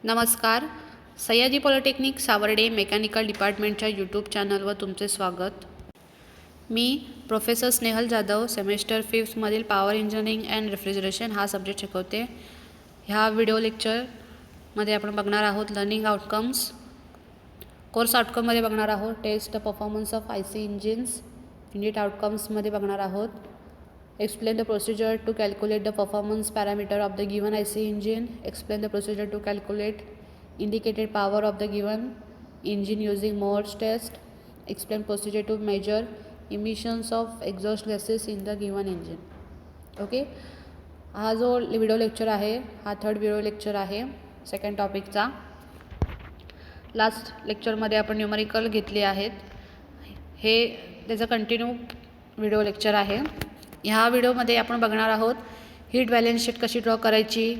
नमस्कार. Sayaji polytechnic Savarde mechanical डिपार्टमेंटच्या YouTube चॅनलवर तुमचे स्वागत. मी प्रोफेसर स्नेहल जाधव सेमेस्टर 5मधील पॉवर इंजिनिअरिंग अँड रेफ्रिजरेशन हा सब्जेक्ट शिकवते. ह्या व्हिडिओ लेक्चरमध्ये आपण बघणार आहोत लर्निंग आउटकम्स. कोर्स आउटकममध्ये बघणार आहोत test the performance of IC engines. Unit आउटकम्समध्ये बघणार आहोत explain the procedure to calculate the performance parameter of the given IC engine, explain the procedure to calculate indicated power of the given engine using Moore's test, explain procedure to measure emissions of exhaust gases in the given engine. Okay, हा जो video lecture आहे हा third video lecture आहे second टॉपिकचा. Last लेक्चरमध्ये आपण numerical घेतले आहेत, हे त्याचं कंटिन्यू व्हिडिओ लेक्चर आहे. ह्या व्हिडिओमध्ये आपण बघणार आहोत हीट बॅलन्स शीट कशी ड्रॉ करायची,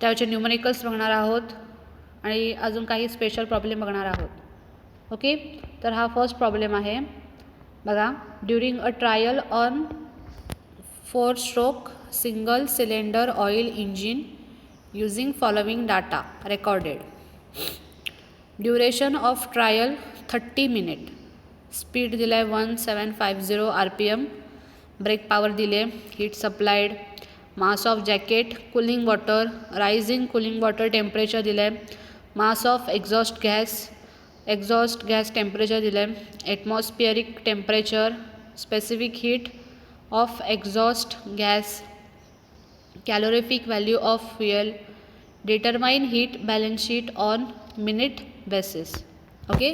त्याचे न्यूमरिकल्स बघणार आहोत आणि अजून काही स्पेशल प्रॉब्लेम बघणार आहोत. ओके, तर हा फर्स्ट प्रॉब्लेम आहे बघा. During a trial on 4 stroke single cylinder oil engine using following data recorded. Duration of trial 30 minute. Speed दिला आहे 1750 RPM. ब्रेक पॉवर दिले, heat supplied, mass of jacket, cooling water, rising cooling water temperature दिलं आहे, mass of exhaust gas temperature दिलं आहे, atmospheric temperature, specific heat of exhaust gas, calorific value of fuel, determine heat balance sheet on minute basis. Okay,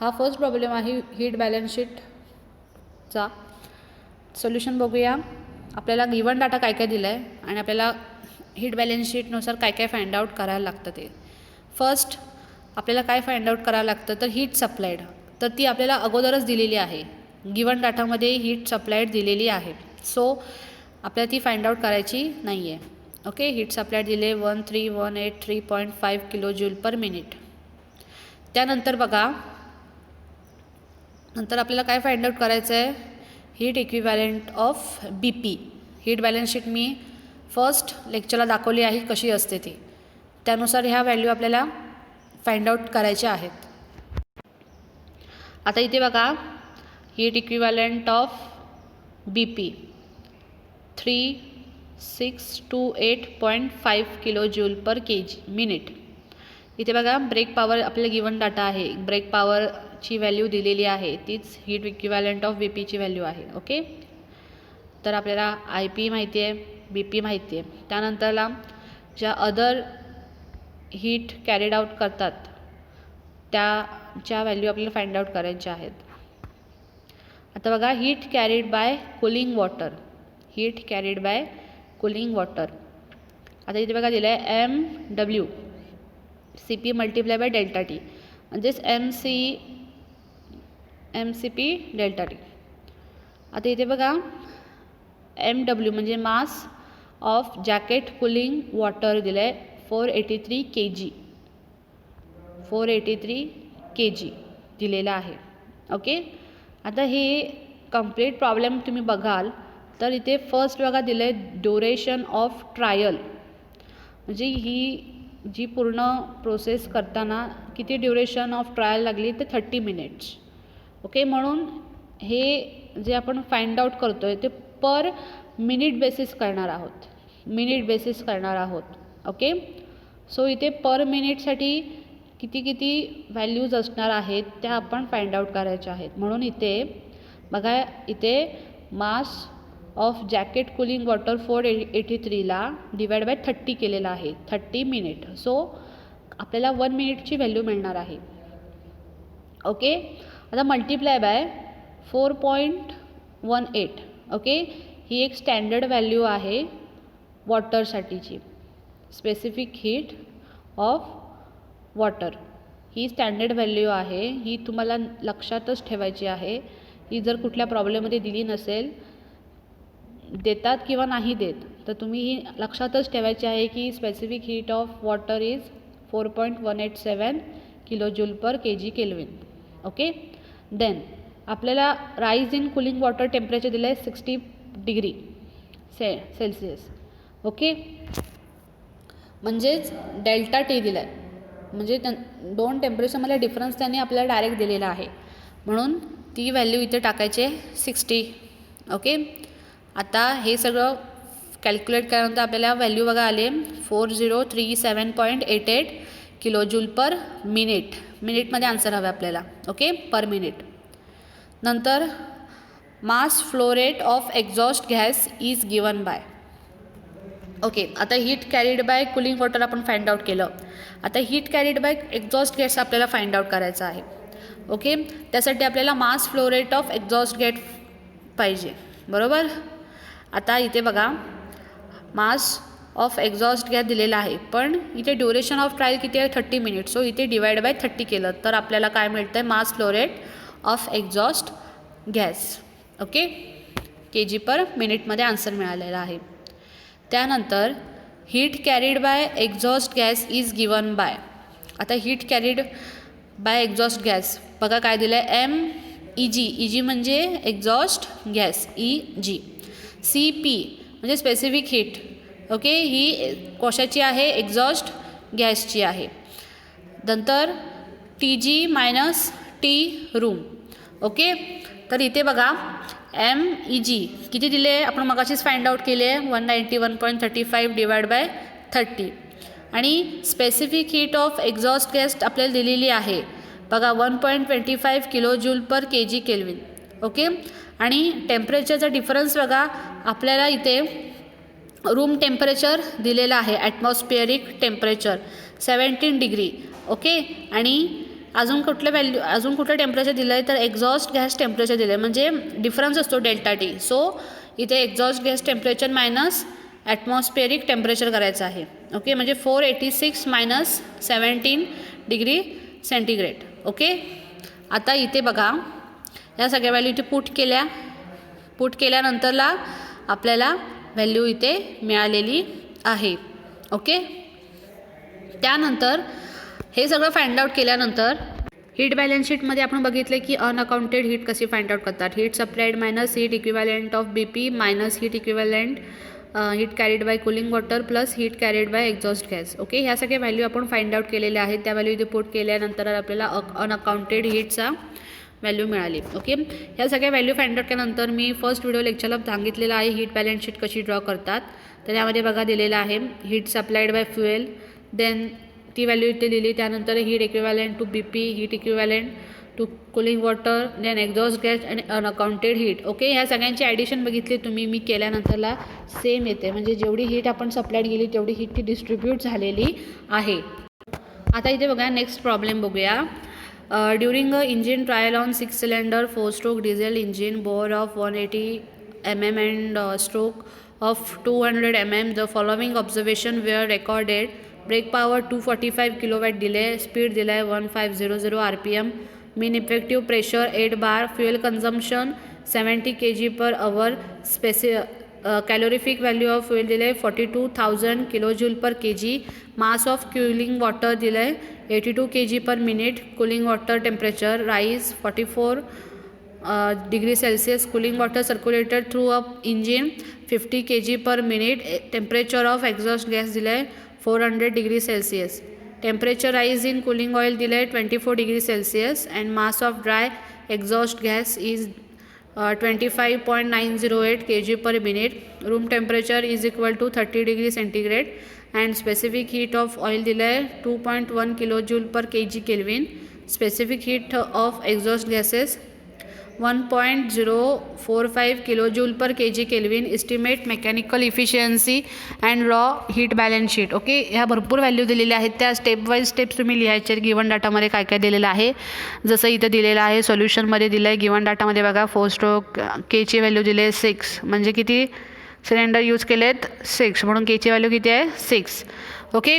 हा first problem आहे heat balance शीटचा. Solution बघूया. आपल्याला given data काय काय दिला आहे आणि आपल्याला हीट बॅलन्स शीटनुसार काय काय फाइंड आउट करायला लागतं. ते फर्स्ट आपल्याला काय फाइंड आउट करायला लागतं तर हीट सप्लाइड, तर ती आपल्याला अगोदरच दिलेली आहे. गिवन डाटामध्ये हीट सप्लाइड दिलेली आहे, सो आपल्याला ती फाइंड आउट करायची नाही आहे. ओके, हीट सप्लाइड दिले 13183.5 kJ/min. त्यानंतर बघा, नंतर आपल्याला काय फाइंड आउट करायचं आहे heat equivalent of BP. Heat balance sheet मी फर्स्ट लेक्चरला दाखवली आहे कशी असते ती, त्यानुसार ह्या व्हॅल्यू आपल्याला फाइंड आउट करायच्या आहेत. आता इथे बघा, heat equivalent of BP 3628.5 kJ/min. इथे बघा ब्रेक पॉवर आपल्याला गिवन डाटा आहे, ब्रेक पॉवरची व्हॅल्यू दिलेली आहे, तीच हीट इक्विव्हॅलंट ऑफ BPची व्हॅल्यू आहे. ओके, तर आपल्याला IP माहिती आहे, BP माहिती आहे. त्यानंतरला ज्या अदर हीट कॅरीड आउट करतात त्याच्या व्हॅल्यू आपल्याला फाइंड आउट करायच्या आहेत. आता बघा, heat carried by cooling water, heat carried by cooling water. आता इथे बघा दिलं आहे MW CP multiply by delta T, म्हणजेच MCP डेल्टा T. आता इथे बघा MW म्हणजे mass of jacket cooling water दिलं आहे 483 kg दिलेला आहे. ओके, आता हे कंप्लीट प्रॉब्लेम तुम्ही बघाल तर इथे फर्स्ट बघा दिलं आहे ड्युरेशन ऑफ ट्रायल, म्हणजे ही जी पूर्ण प्रोसेस करताना किती ड्युरेशन ऑफ ट्रायल लागली तर 30 मिनिट्स. ओके, म्हणून हे जे आपण फाइंड आउट करतो आहे ते पर मिनिट बेसिस करणार आहोत. ओके, सो इथे पर मिनिटसाठी किती व्हॅल्यूज असणार आहेत त्या आपण फाइंड आउट करायच्या आहेत. म्हणून इथे बघा, इथे mass of jacket cooling water 483ला डिवाइड बाय 30 केलेला आहे, 30 मिनिट. सो आपल्याला 1 मिनिटची व्हॅल्यू मिळणार आहे. ओके, आता मल्टिप्लाय बाय 4.18. ओके, ही एक स्टँडर्ड व्हॅल्यू आहे वॉटरसाठीची, स्पेसिफिक हीट ऑफ वॉटर ही स्टँडर्ड व्हॅल्यू आहे. ही तुम्हाला लक्षातच ठेवायची आहे. ही जर कुठल्या प्रॉब्लेममध्ये दिली नसेल, देतात किंवा नाही देत, तर तुम्ही ही लक्षातच ठेवायची आहे की specific heat of water is 4.187 kJ/kg. Okay, then आपल्याला rise in cooling water temperature दिलं आहे 60 डिग्री सेल्सिअस. ओके, म्हणजेच डेल्टा टी दिला आहे, म्हणजे दोन टेम्परेचरमध्ये डिफरन्स त्यांनी आपल्याला डायरेक्ट दिलेला आहे, म्हणून ती व्हॅल्यू इथे टाकायचे 60. ओके, आता हे सगळं कॅल्क्युलेट केल्यानंतर आपल्याला व्हॅल्यू बघा आले 4037.88 किलोजूल पर मिनिट. मिनिटमध्ये आन्सर हवं आपल्याला. Okay, per minute. नंतर mass flow rate of exhaust gas is given by. Okay, आता heat carried by cooling water आपण फाइंड आउट केलं. आता heat carried by exhaust gas आपल्याला फाइंड आउट करायचा आहे. ओके, त्यासाठी आपल्याला mass flow rate of exhaust gas पाहिजे, बरोबर. आता इथे बघा मास ऑफ एक्झॉस्ट गॅस दिलेला आहे, पण इथे ड्युरेशन ऑफ ट्रायल किती आहे 30 मिनिट. सो इथे डिवाइड बाय 30 केलं तर आपल्याला काय मिळतं आहे mass flow rate of exhaust gas. Okay, kg per मिनिटमध्ये आन्सर मिळालेला आहे. त्यानंतर heat carried by exhaust gas is given by. आता heat carried by exhaust gas बघा काय दिलं आहे MEG. EG म्हणजे एक्झॉस्ट गॅस, EG. CP म्हणजे स्पेसिफिक हीट. ओके, ही कशाची आहे एक्झॉस्ट गॅसची आहे. नंतर TG minus T room. Okay, तर इथे बघा MEG किती दिले आपण मगाशीच फाइंड आउट केले आहे 191.35 डिवाइड बाय 30. आणि specific heat of exhaust gas आपल्याला दिलेली आहे बघा 1.25 kilojoule per kg kelvin. Okay, आणि टेम्परेचरचा डिफरन्स बघा आपल्याला इथे रूम टेम्परेचर दिलेलं आहे, ॲटमॉस्फिअरिक टेम्परेचर 17 डिग्री. ओके, आणि अजून कुठलं टेम्परेचर दिलं आहे तर एक्झॉस्ट गॅस टेम्परेचर दिलं आहे, म्हणजे डिफरन्स असतो डेल्टा टी. सो इथे exhaust gas temperature minus atmospheric temperature करायचं आहे. ओके, म्हणजे 486 मायनस 17 डिग्री सेंटीग्रेड. ओके, आता इथे बघा या सगळ्या व्हॅल्यू इथे पुट केल्यानंतरला आपल्याला व्हॅल्यू इथे मिळालेली आहे. ओके, त्यानंतर हे सगळं फाइंड आउट केल्यानंतर हीट बॅलन्स शीटमध्ये आपण बघितले की अनअकाउंटेड हीट कशी फाइंड आउट करतात. Heat supplied minus heat equivalent of BP minus heat equivalent heat carried by cooling water plus heat carried by exhaust gas. Okay, ह्या सगळ्या व्हॅल्यू आपण फाइंड आउट केलेल्या आहेत. त्या व्हॅल्यू इथे पुट केल्यानंतर आपल्याला अनअकाउंटेड हीटचा व्हॅल्यू मिळाली. ओके, ह्या सगळ्या व्हॅल्यू फाइंड आउट केल्यानंतर मी फर्स्ट व्हिडिओ लेक्चरला सांगितलेलं आहे हीट बॅलन्स शीट कशी ड्रॉ करतात. तर यामध्ये बघा दिलेलं आहे heat supplied by fuel, then ती व्हॅल्यू इथे दिली. त्यानंतर heat equivalent to BP, heat equivalent to cooling water, then exhaust gas आणि अनअकाउंटेड हीट. ओके, ह्या सगळ्यांची ॲडिशन बघितली तुम्ही मी केल्यानंतरला सेम येते, म्हणजे जेवढी हीट आपण सप्लाइड केली तेवढी हीट ती डिस्ट्रीब्यूट झालेली आहे. आता इथे बघा नेक्स्ट प्रॉब्लेम बघूया. During a engine trial on 6 cylinder 4 stroke diesel engine bore of 180 mm and stroke of 200 mm the following observation were recorded. Brake power 245 kilowatt दिले, स्पीड दिला आहे 1500 RPM, mean effective pressure 8 bar, fuel consumption 70 kg per hour, calorific value of fuel दिले 42,000 kilojoule per kg, mass of cooling water दिलं आहे 82 kg per minute, cooling water temperature rise 44 degree Celsius, cooling water circulated through a engine 50 kg per minute, temperature of exhaust gas दिलं आहे 400 degree Celsius, temperature rise in cooling oil दिलं आहे 24 degree Celsius, and mass of dry exhaust gas is 25.908 kg per minute, room temperature is equal to 30 degree centigrade, and specific heat of oil दिला है 2.1 kilojoule per kg Kelvin, specific heat of exhaust gases 1.045 kilojoule per kg Kelvin, estimate mechanical efficiency and raw heat balance sheet. Okay, ह्या भरपूर value दिलेल्या आहेत, त्या step wise steps तुम्ही लिहायचे. Given डाटामध्ये काय काय दिलेलं आहे जसं इथं दिलेलं आहे सोल्युशनमध्ये दिलं आहे. गिवन डाटामध्ये बघा 4 स्ट्रोक केची व्हॅल्यू दिली आहे 6, म्हणजे किती सिलेंडर यूज केलेत 6, म्हणून केची व्हॅल्यू किती आहे 6. ओके,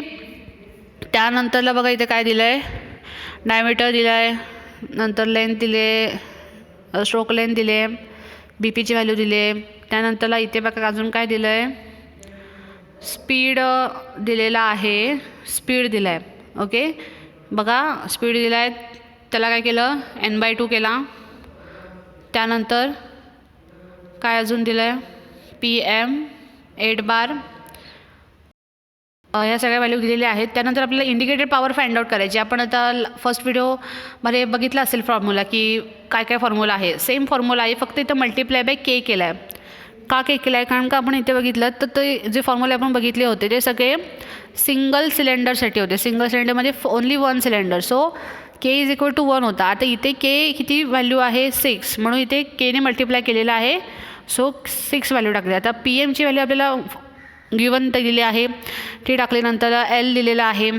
त्यानंतरला बघा इथे काय दिलं आहे डायमीटर दिलं आहे, नंतर लेंथ दिले, स्ट्रोक लेंथ दिले, BPची व्हॅल्यू दिले. त्यानंतरला इथे बघा अजून काय दिलं आहे स्पीड दिलेला आहे, स्पीड दिला आहे. ओके, बघा स्पीड दिला आहे त्याला काय केलं N/2 केला. त्यानंतर काय अजून दिलं आहे PM 8 बार, ह्या सगळ्या व्हॅल्यू दिलेल्या आहेत. त्यानंतर आपल्याला इंडिकेटेड पॉवर फाइंड आउट करायची. आपण आता फर्स्ट व्हिडिओमध्ये बघितलं असेल फॉर्म्युला की काय काय फॉर्म्युला आहे. सेम फॉर्म्युला आहे, फक्त इथं मल्टिप्लाय बाय के केला आहे. का के केला आहे? कारण का आपण इथे बघितलं तर ते जे फॉर्म्युले आपण बघितले होते ते सगळे सिंगल सिलेंडरसाठी होते. सिंगल सिलेंडरमध्ये ओन्ली 1 सिलेंडर. So K is equal to 1 होता. आता इथे के किती व्हॅल्यू आहे? 6. म्हणून इथे केने मल्टिप्लाय केलेलं आहे. सो 6 व्हॅल्यू टाकली. आता पी एमची व्हॅल्यू आपल्याला गिवन दिलेली आहे, ती टाकल्यानंतर एल दिलेला आहे.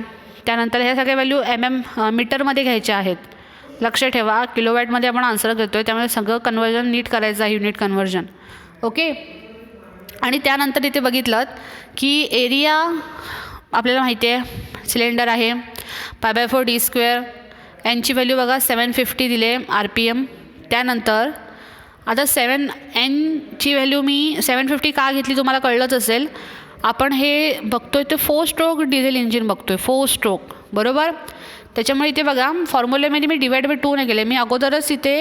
त्यानंतर ह्या सगळ्या व्हॅल्यू मीटरमध्ये घ्यायच्या आहेत. लक्ष ठेवा, किलोवॅटमध्ये आपण आन्सर घेतो आहे, त्यामुळे सगळं कन्वर्जन नीट करायचं आहे, युनिट कन्वर्जन. ओके. आणि त्यानंतर इथे बघितलं की एरिया आपल्याला माहिती आहे सिलेंडर आहे π/4 d². एनची व्हॅल्यू बघा 750 दिले RPM. त्यानंतर आता एनची व्हॅल्यू मी 750 का घेतली तुम्हाला कळलंच असेल. आपण हे बघतोय ते 4 स्ट्रोक डिझेल इंजिन बघतोय, 4 स्ट्रोक, बरोबर. त्याच्यामुळे इथे बघा फॉर्म्युलेमध्ये मी डिवाइड बाय 2 नाही केले, मी अगोदरच इथे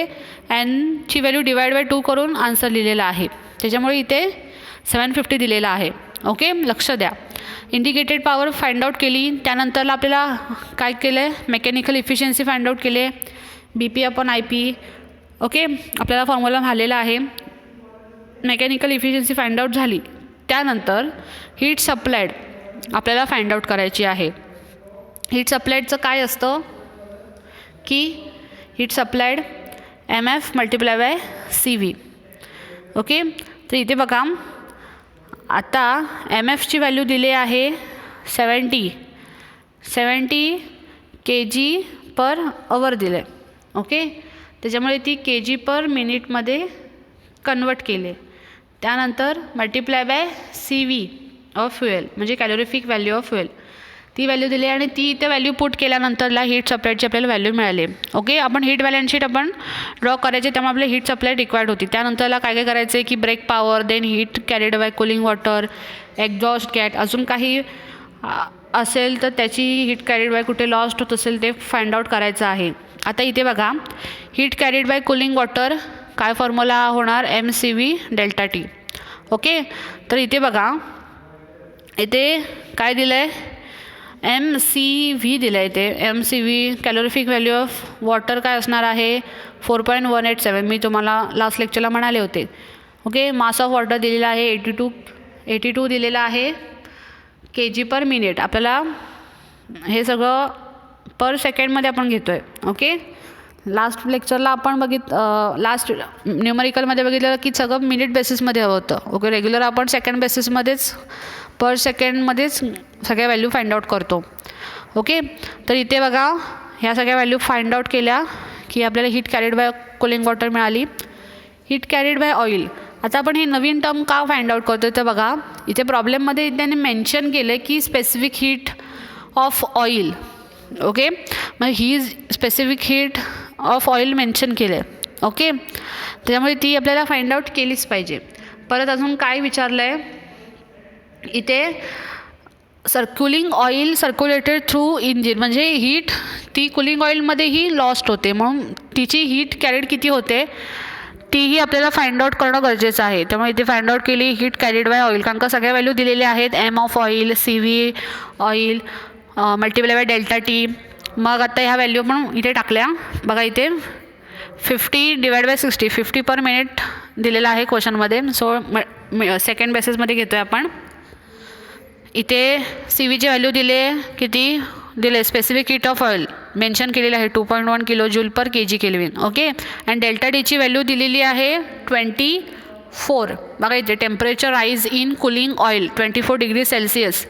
एनची व्हॅल्यू डिवाइड बाय 2 करून आन्सर लिहिलेला आहे. त्याच्यामुळे इथे 750 दिलेला आहे. ओके, लक्ष द्या. इंडिकेटेड पॉवर फाइंड आउट केली. त्यानंतरला आपल्याला काय केलं आहे? मेकॅनिकल इफिशियन्सी फाइंड आउट केले, BP/IP. ओके, आपल्याला फॉर्म्युला झालेला आहे. मेकॅनिकल इफिशियन्सी फाइंड आउट झाली. त्यानंतर हीट सप्लायड आपल्याला फाइंड आउट करायची आहे. हीट सप्लायडचं काय असतं की हीट सप्लायड MF × CV. ओके, तर इथे बघा आता MFची व्हॅल्यू दिली आहे 70 kg/h दिले. ओके, त्याच्यामुळे ती kg/min कन्वर्ट केले. त्यानंतर multiply by CV of fuel म्हणजे कॅलोरिफिक व्हॅल्यू ऑफ फ्युएल, ती व्हॅल्यू दिली आणि ती इथे व्हॅल्यू पुट केल्यानंतरला हीट सप्लायची आपल्याला व्हॅल्यू मिळाली. ओके, आपण हीट बॅलन्स शीट आपण ड्रॉ करायचे, त्यामुळे आपल्याला हीट सप्लाय रिक्वायर्ड होती. त्यानंतरला काय काय करायचं की brake power, then heat carried by cooling water, exhaust gas, अजून काही असेल तर त्याची हीट कॅरीड बाय कुठे लॉस्ट होत असेल ते फाइंड आउट करायचं आहे. आता इथे बघा heat carried by cooling water काय फॉर्म्युला होणार? mCV∆T. ओके, तर इथे बघा इथे काय दिलं आहे? MCV दिलं आहे. इथे MCV calorific value of water काय असणार आहे? 4.187. मी तुम्हाला लास्ट लेक्चरला म्हणाले होते. ओके, मास ऑफ वॉटर दिलेला आहे 82 दिलेला आहे kg/min. आपल्याला हे सगळं पर सेकंडमध्ये आपण घेतो आहे. ओके, लास्ट लेक्चरला आपण लास्ट न्यूमरिकलमध्ये बघितलं की सगळं मिनिट बेसिसमध्ये हवं होतं. ओके, रेग्युलर आपण सेकंड बेसिसमध्येच पर सेकंडमध्येच सगळ्या व्हॅल्यू फाइंड आउट करतो. ओके, तर इथे बघा ह्या सगळ्या व्हॅल्यू फाइंड आउट केल्या की आपल्याला heat carried by cooling water मिळाली. Heat carried by oil. आता आपण हे नवीन टर्म का फाइंड आउट करतो तर बघा इथे प्रॉब्लेममध्ये त्याने मेन्शन केलं की specific heat of oil. Okay, मग ही specific heat of oil mention केलं आहे. ओके, त्याच्यामुळे ती आपल्याला फाइंड आउट केलीच पाहिजे. परत अजून काय विचारलं आहे इथे? Cooling oil circulated through engine, म्हणजे हीट ती कुलिंग ऑइलमध्येही लॉस्ट होते, म्हणून तिची हीट कॅरीड किती होते तीही आपल्याला फाइंड आउट करणं गरजेचं आहे. त्यामुळे इथे फाइंड आउट केली हीट कॅरीड बाय ऑइल, कारण का सगळ्या व्हॅल्यू दिलेल्या आहेत. M of oil, CV oil multiply by ∆T. मग आता ह्या व्हॅल्यू पण इथे टाकल्या. बघा इथे 50/60 50/min दिलेला आहे क्वेश्चनमध्ये. सो सेकंड बेसिसमध्ये घेतो आहे आपण. इथे CVची व्हॅल्यू दिले किती दिले? Specific heat of oil mention केलेलं आहे 2.1 kJ/kg. ओके, आणि ∆Tची व्हॅल्यू दिलेली आहे 24. बघा इथे temperature rise in cooling oil 24 degree Celsius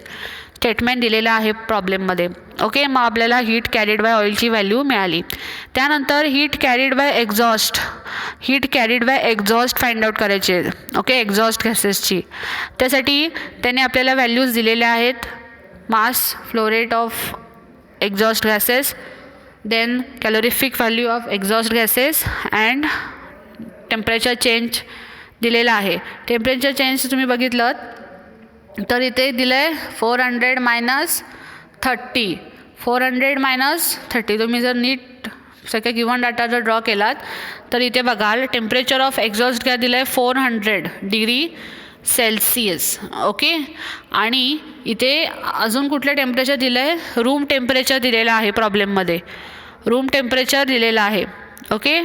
statement दिलेलं आहे प्रॉब्लेममध्ये. ओके, मग आपल्याला हीट कॅरीड बाय ऑइलची व्हॅल्यू मिळाली. त्यानंतर heat carried by exhaust find out करायचे. ओके, एक्झॉस्ट गॅसेसची. त्यासाठी त्याने आपल्याला व्हॅल्यूज दिलेल्या आहेत. Mass flow rate of exhaust gases, then calorific value of exhaust gases and temperature change दिलेला आहे. टेम्परेचर चेंज तुम्ही बघितलं तर इथे दिलं आहे 400 - 30. 400 - 30. तुम्ही जर नीट सगळ्या गिव्हन डाटा जर ड्रॉ केलात तर इथे बघाल टेम्परेचर ऑफ एक्झॉस्ट गॅस दिलं आहे 400 डिग्री सेल्सिअस. ओके, आणि इथे अजून कुठलं टेम्परेचर दिलं आहे? रूम टेम्परेचर दिलेलं आहे प्रॉब्लेममध्ये, रूम टेम्परेचर दिलेलं आहे. ओके,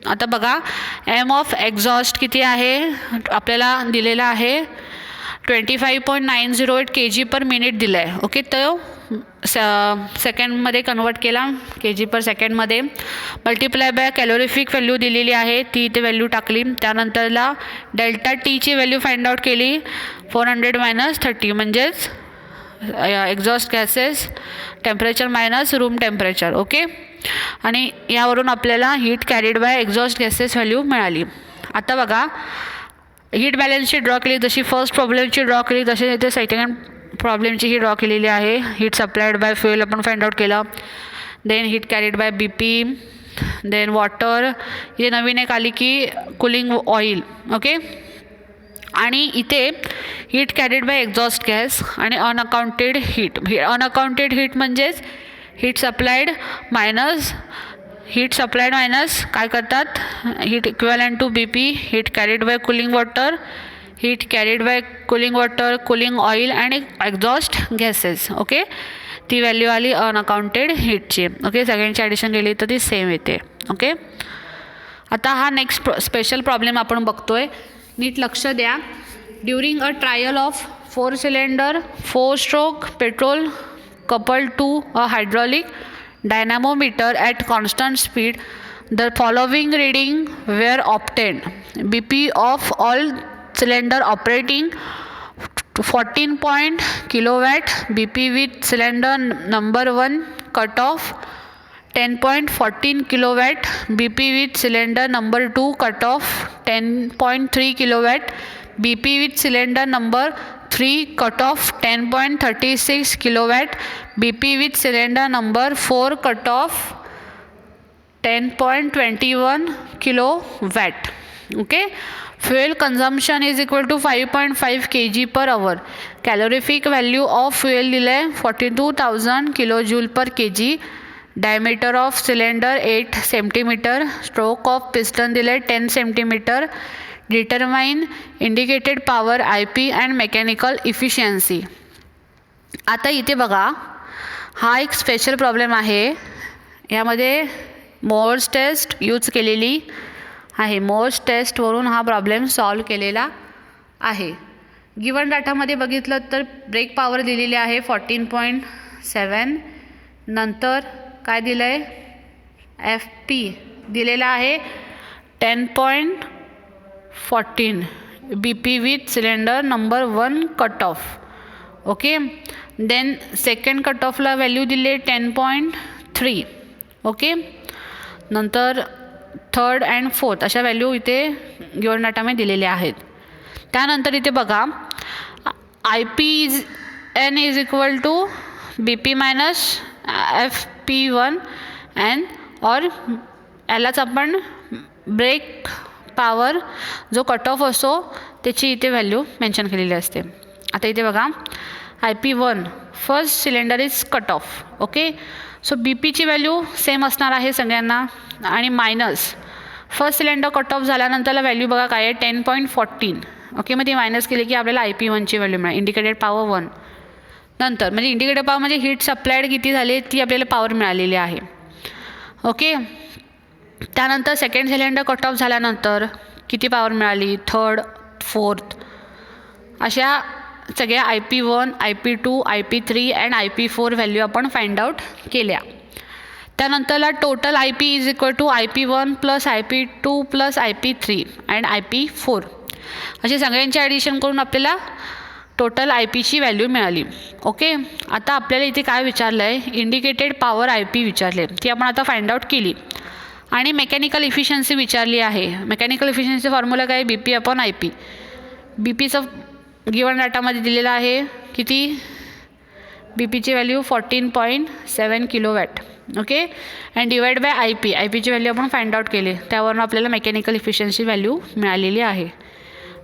आता बघा एम ऑफ एक्झॉस्ट किती आहे आपल्याला दिलेलं आहे 25.908 kg/min दिलं आहे. ओके, तो सेकंडमध्ये कन्वर्ट केला kg/सेकंडमध्ये, मल्टिप्लाय बाय कॅलोरिफिक व्हॅल्यू दिलेली आहे, ती इथे व्हॅल्यू टाकली. त्यानंतरला डेल्टा टीची व्हॅल्यू फाइंड आउट केली 400 - 30, म्हणजेच exhaust gases temperature minus room temperature. Okay, आणि यावरून आपल्याला heat carried by exhaust gases value मिळाली. आता बघा हीट बॅलन्सची ड्रॉ केली, जशी फर्स्ट प्रॉब्लेमची ड्रॉ केली तशी इथे सेकंड प्रॉब्लेमची ही ड्रॉ केलेली आहे. हीट सप्लायड बाय फ्युएल आपण फाइंड आउट केलं, then heat carried by BP, then water, इथे नवीन एक आली की कुलिंग ऑइल. ओके, आणि इथे heat carried by exhaust gas आणि अनअकाउंटेड हीट. अनअकाउंटेड हीट म्हणजेच हीट सप्लायड मायनस काय करतात, heat equivalent to BP, heat carried by cooling water, heat carried by cooling water, cooling oil आणि exhaust gases. Okay, ती value आली unaccounted हीटची. Okay, सगळ्यांची addition केली तर ती सेम येते. ओके, आता हा नेक्स्ट स्पेशल प्रॉब्लेम आपण बघतोय, नीट लक्ष द्या. During a trial of 4 cylinder 4 stroke petrol coupled to a hydraulic dynamometer at constant speed, the following reading were obtained. BP of all cylinder operating 14 kilowatt, BP with cylinder number 1 cut off 10.14 kilowatt, BP with cylinder number 2 cut off 10.3 kilowatt, BP with cylinder number 3 cut off 10.36 kilowatt, BP with cylinder number 4 cut off 10.21 kilowatt. Okay, fuel consumption is equal to 5.5 kg/hour. Calorific value of fuel दिले 42,000 kJ/kg. Diameter of cylinder 8 cm. Stroke of piston दिले 10 cm. Determine indicated power IP and mechanical efficiency. आता इथे बघा हा एक special problem आहे, यामध्ये Morse taste use केलेली आहे. मोर्स टेस्टवरून हा प्रॉब्लेम सॉल्व केलेला आहे. गिवन डाटामध्ये बघितलं तर ब्रेक पॉवर दिलेली आहे 14.7, नंतर काय दिलं आहे FP दिलेला आहे 10.14, BP with cylinder number 1 cut off. Okay, then second cut ऑफला व्हॅल्यू दिले 10.3. ओके, नंतर थर्ड अँड फोर्थ अशा व्हॅल्यू इथे गिवन डाटामध्ये दिलेल्या आहेत. त्यानंतर इथे बघा IPN is equal to BP minus FP1 and और यालाच आपण ब्रेक पॉवर जो कट ऑफ असतो त्याची इथे व्हॅल्यू मेन्शन केलेली असते. आता इथे बघा IP1 first cylinder is cut off. Okay, so BPची व्हॅल्यू सेम असणार आहे सगळ्यांना, आणि minus first cylinder cut off झाल्यानंतरला व्हॅल्यू बघा काय आहे 10.14. ओके, मग ती मायनस केली की आपल्याला IP1ची व्हॅल्यू मिळेल, इंडिकेटेड पॉवर 1. नंतर म्हणजे इंडिकेटेड पॉवर म्हणजे हीट सप्लायड किती झाली ती आपल्याला पॉवर मिळालेली आहे. ओके, त्यानंतर सेकंड सिलेंडर कट ऑफ झाल्यानंतर किती पॉवर मिळाली, थर्ड, फोर्थ, अशा सगळ्या IP1, IP2, IP3 and IP4 value आपण फाइंड आउट केल्या. त्यानंतरला total IP is equal to IP1 plus IP2 plus IP3 and IP4 असे सगळ्यांचे ॲडिशन करून आपल्याला टोटल IPची व्हॅल्यू मिळाली. ओके, आता आपल्याला इथे काय विचारलं आहे, इंडिकेटेड पॉवर IP विचारले, ती आपण आता फाइंड आउट केली. आणि मेकॅनिकल इफिशियन्सी विचारली आहे. मेकॅनिकल इफिशियन्सी फॉर्म्युला काय, BP/IP. BPचं गिवन डाटामध्ये दिलेला आहे किती, BPची value 14.7 kilowatt. Okay, and divide by IPची व्हॅल्यू आपण फाइंड आउट केली, त्यावरून आपल्याला मेकॅनिकल इफिशियन्सी व्हॅल्यू मिळालेली आहे.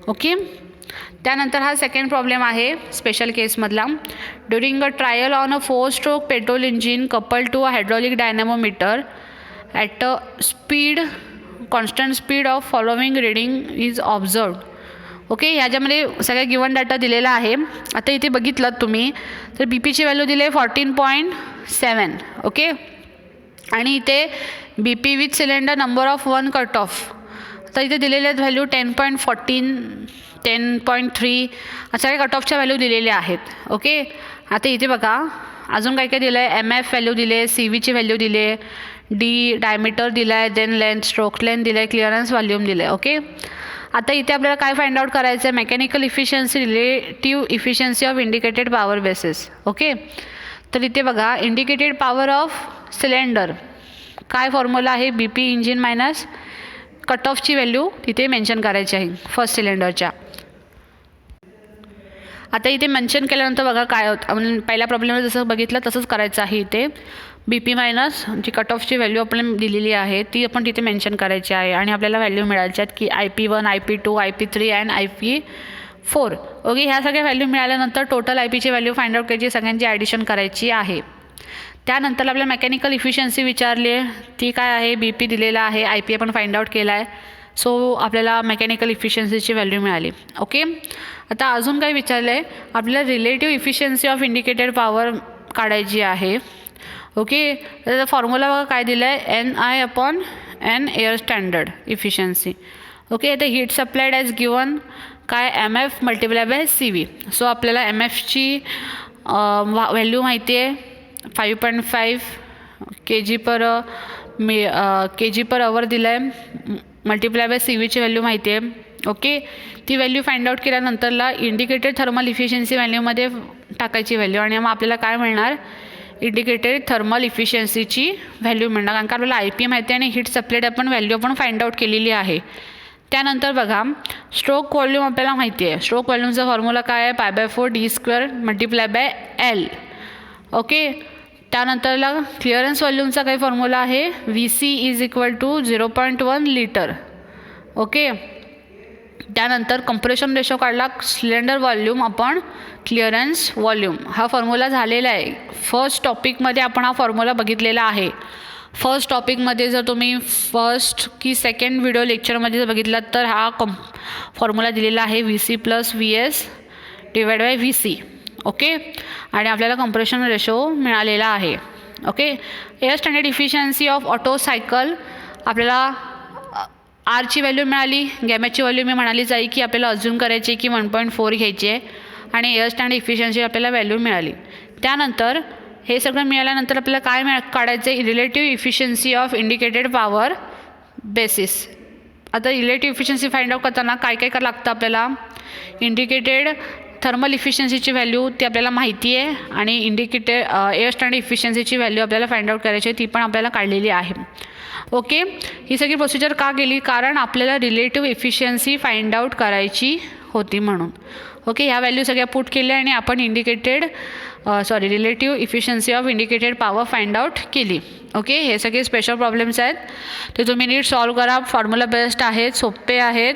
ओके, त्यानंतर हा सेकंड प्रॉब्लेम आहे स्पेशल केसमधला. During a trial on a 4 stroke petrol engine coupled to a hydraulic dynamometer at a speed constant speed of following reading is observed. Okay, ह्याच्यामध्ये सगळ्या given data दिलेला आहे. आता इथे बघितलं तुम्ही तर बी पीची व्हॅल्यू दिली आहे 14.7. ओके, आणि इथे B P with cylinder number of 1 cut off तर इथे दिलेले आहेत व्हॅल्यू 10.14, 10.3 सगळ्या कट ऑफच्या व्हॅल्यू दिलेल्या आहेत. ओके, आता इथे बघा अजून काय काय दिलं आहे. एम एफ व्हॅल्यू दिले आहे, सी व्हीची व्हॅल्यू दिली आहे, डी डायमीटर दिला आहे, देन लेंथ, स्ट्रोक लेंथ दिलं आहे, क्लिअरन्स व्हॉल्यूम दिलं आहे. ओके, आता इथे आपल्याला काय फाइंड आउट करायचं आहे. Mechanical efficiency, relative efficiency of indicated power basis. Okay, तर इथे बघा इंडिकेटेड पॉवर ऑफ सिलेंडर काय फॉर्म्युला आहे. B P engine minus cut ऑफची व्हॅल्यू तिथे मेन्शन करायची आहे फर्स्ट सिलेंडरच्या. आता इथे मेन्शन केल्यानंतर बघा काय होतं. आपण पहिल्या प्रॉब्लेममध्ये जसं बघितलं तसंच करायचं आहे. इथे बी पी मायनस जी कट ऑफची व्हॅल्यू आपण दिलेली आहे ती आपण तिथे मेन्शन करायची आहे आणि आपल्याला व्हॅल्यू मिळायच्या आहेत की IP1, IP2, IP3 and IP4. Okay, ह्या सगळ्या व्हॅल्यू मिळाल्यानंतर टोटल IP ची व्हॅल्यू फाइंड आउट करायची, सगळ्यांची ॲडिशन करायची आहे. त्यानंतर आपल्याला मेकॅनिकल इफिशियन्सी विचारली आहे, ती काय आहे. बी पी दिलेला आहे, IP आपण फाइंड आउट केला आहे, सो आपल्याला मेकॅनिकल इफिशियन्सीची व्हॅल्यू मिळाली. ओके, आता अजून काय विचारलं आहे. आपल्याला relative efficiency of indicated power काढायची आहे. ओके, त्याचा फॉर्म्युला बघा काय दिलं आहे. NI/N air standard efficiency. Okay, आता हीट सप्लाइड ॲज गिवन काय MF multiply by CV. So आपल्याला MFची व्हॅल्यू माहिती आहे 5.5 kg/H दिलं आहे, मल्टिप्लाय बाय CVची व्हॅल्यू माहिती आहे. ओके, ती व्हॅल्यू फाइंड आउट केल्यानंतरला इंडिकेटेड थर्मल इफिशियन्सी व्हॅल्यूमध्ये टाकायची व्हॅल्यू आणि मग आपल्याला काय मिळणार. इंडिकेटेड थर्मल इफिशियन्सीची व्हॅल्यू मिळणार, कारण का आपल्याला IP माहिती आहे आणि हीट सप्लाइड आपण व्हॅल्यू आपण फाइंड आउट केलेली आहे. त्यानंतर बघा स्ट्रोक व्हॉल्यूम आपल्याला माहिती आहे. स्ट्रोक व्हॉल्यूमचा फॉर्म्युला काय आहे. π/4 d² multiply by L. Okay, त्यानंतरला क्लिअरन्स व्हॉल्यूमचा काही फॉर्म्युला आहे. VC = 0.1 litre. ओके, त्यानंतर कंप्रेशन रेशो काढला, सिलेंडर व्हॉल्यूम आपण क्लिअरन्स व्हॉल्यूम हा फॉर्म्युला झालेला आहे. फर्स्ट टॉपिकमध्ये आपण हा फॉर्म्युला बघितलेला आहे. फर्स्ट टॉपिकमध्ये जर तुम्ही फर्स्ट की सेकंड व्हिडिओ लेक्चरमध्ये जर बघितलात तर हा फॉर्म्युला दिलेला आहे VC + VS / VC. ओके, आणि आपल्याला कंप्रेशन रेशो मिळालेला आहे. Okay, air standard efficiency of auto cycle आपल्याला आरची व्हॅल्यू मिळाली. गॅमेटची व्हॅल्यू मी म्हणालीच आहे की आपल्याला अज्यूम करायची की 1.4 घ्यायची आहे आणि एअर स्टँडर्ड इफिशियन्सी आपल्याला व्हॅल्यू मिळाली. त्यानंतर हे सगळं मिळाल्यानंतर आपल्याला काय काढायचं आहे. Relative efficiency of indicated power basis. आता रिलेटिव्ह इफिशियन्सी फाइंड आउट करताना काय काय लागतं आपल्याला. इंडिकेटेड थर्मल इफिशियन्सीची व्हॅल्यू ती आपल्याला माहिती आहे आणि इंडिकेटेड एअर स्टँडर्ड इफिशियन्सीची व्हॅल्यू आपल्याला फाइंड आउट करायची आहे, ती पण आपल्याला काढलेली आहे. ओके, ही सगळी प्रोसिजर का केली, कारण आपल्याला रिलेटिव्ह इफिशियन्सी फाइंड आउट करायची होती म्हणून. ओके, ह्या व्हॅल्यू सगळ्या पुट केल्या आणि आपण relative efficiency of indicated power find out केली. ओके, हे सगळे स्पेशल प्रॉब्लेम्स आहेत, ते तुम्ही नीट सॉल्व करा. फॉर्म्युला बेस्ड आहेत, सोपे आहेत.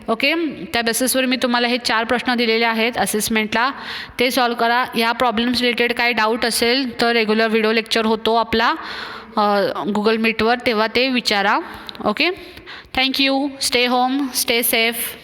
ओके, त्या बेसिसवर मी तुम्हाला हे 4 प्रश्न दिलेले आहेत असेसमेंटला, ते सॉल्व करा. ह्या प्रॉब्लेम्स रिलेटेड काही डाऊट असेल तर रेग्युलर व्हिडिओ लेक्चर होतो आपला गुगल मीटवर, तेव्हा ते विचारा. Okay, thank you. Stay home, stay safe.